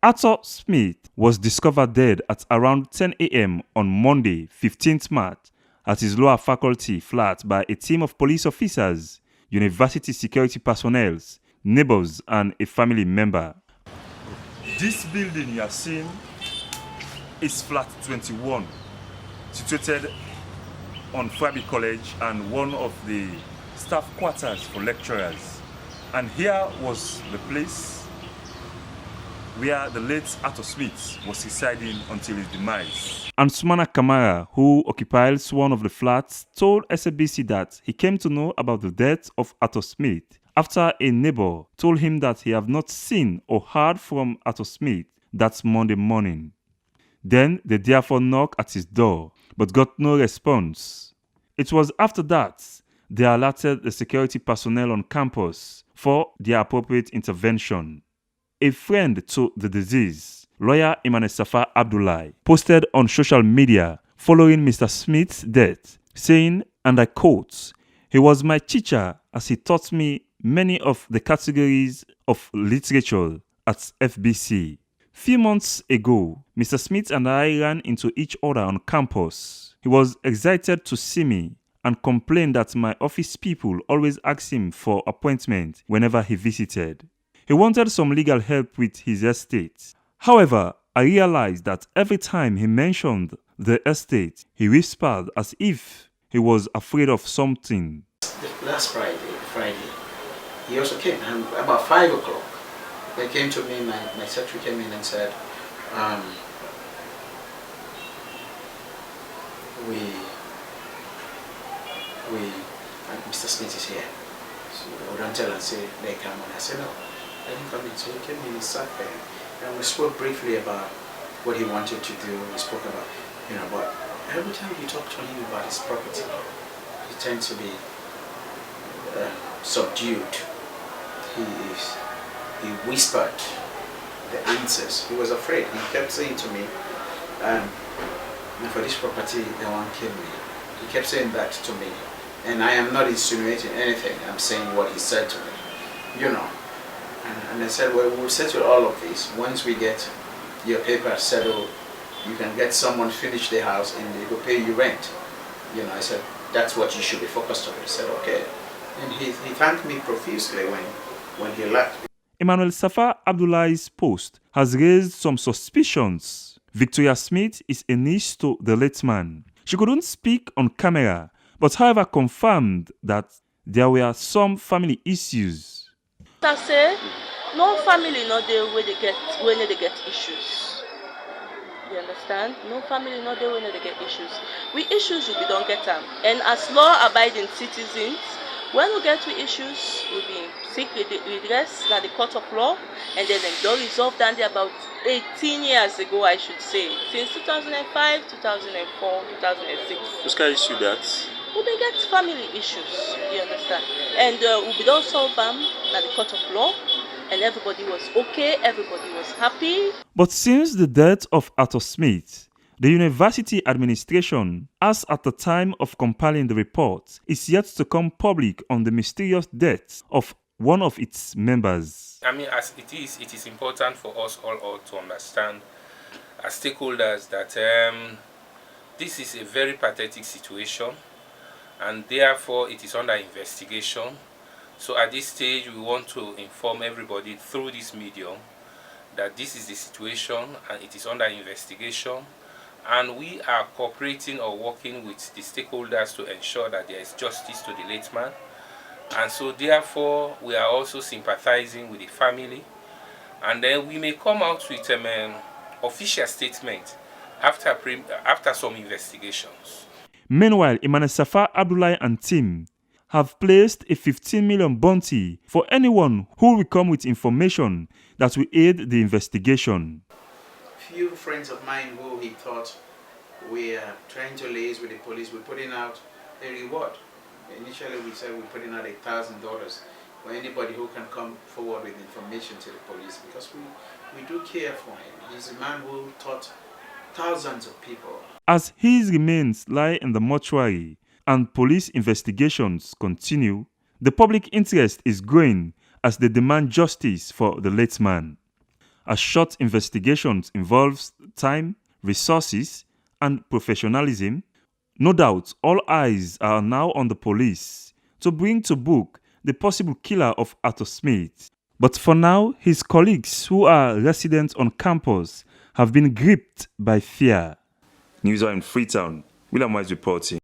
Arthur Smith was discovered dead at around 10 a.m. on Monday, 15th March, at his lower faculty flat by a team of police officers, university security personnel, neighbors, and a family member. This building you are seeing is flat 21, situated on Fabi College and one of the staff quarters for lecturers. And here was the place where the late Arthur Smith was residing until his demise. And Sumana Kamara, who occupies one of the flats, told SABC that he came to know about the death of Arthur Smith after a neighbor told him that he had not seen or heard from Arthur Smith that Monday morning. Then they therefore knocked at his door, but got no response. It was after that they alerted the security personnel on campus for their appropriate intervention. A friend to the deceased, lawyer Imane Safa Abdullahi, posted on social media following Mr. Smith's death, saying, and I quote, "He was my teacher as he taught me many of the categories of literature at FBC. Few months ago, Mr. Smith and I ran into each other on campus. He was excited to see me and complained that my office people always asked him for appointment whenever he visited. He wanted some legal help with his estate. However, I realized that every time he mentioned the estate, he whispered as if he was afraid of something." Last Friday, he also came about 5 o'clock. They came to me, my secretary came in and said, Mr. Smith is here. So I don't tell and say they come, and I said no. I didn't come in, so he came in, he sat there, and we spoke briefly about what he wanted to do. We spoke about, but every time you talk to him about his property, he tends to be subdued. He whispered the answers. He was afraid. He kept saying to me, for this property, they won't kill me. He kept saying that to me. And I am not insinuating anything. I'm saying what he said to me, And I said, well, we'll settle all of this. Once we get your paper settled, you can get someone finish the house and they will pay you rent. I said, that's what you should be focused on. He said, okay. And he thanked me profusely when he left. Emmanuel Safa Abdullahi's post has raised some suspicions. Victoria Smith is a niece to the late man. She couldn't speak on camera, but however confirmed that there were some family issues. I say, no family not there when they get issues. You understand? No family not there when they get issues. We issues we don't get them. And as law-abiding citizens, when we get to issues, we'll be seek redress at the court of law, and then they don't resolve that about 18 years ago, I should say. Since 2005, 2004, 2006. Which kind of issue that? We may get family issues, you understand? And we don't solve them at the court of law, and everybody was okay, everybody was happy. But since the death of Arthur Smith, the university administration, as at the time of compiling the report, is yet to come public on the mysterious death of one of its members. I mean, as it is important for us all to understand as stakeholders that this is a very pathetic situation, and therefore it is under investigation. So at this stage, we want to inform everybody through this medium that this is the situation and it is under investigation, and we are cooperating or working with the stakeholders to ensure that there is justice to the late man. And so therefore we are also sympathizing with the family, and then we may come out with an official statement after some investigations. Meanwhile, Imane Safa Abdullahi and team have placed a 15 million bounty for anyone who will come with information that will aid the investigation. Few friends of mine who he thought we are trying to liaise with the police, we're putting out a reward. Initially we said we're putting out $1,000 for anybody who can come forward with information to the police, because we do care for him. He's a man who taught thousands of people. As his remains lie in the mortuary and police investigations continue, the public interest is growing as they demand justice for the late man. A short investigation involves time, resources, and professionalism. No doubt, all eyes are now on the police to bring to book the possible killer of Arthur Smith. But for now, his colleagues who are residents on campus have been gripped by fear. News in Freetown, William Wise reporting.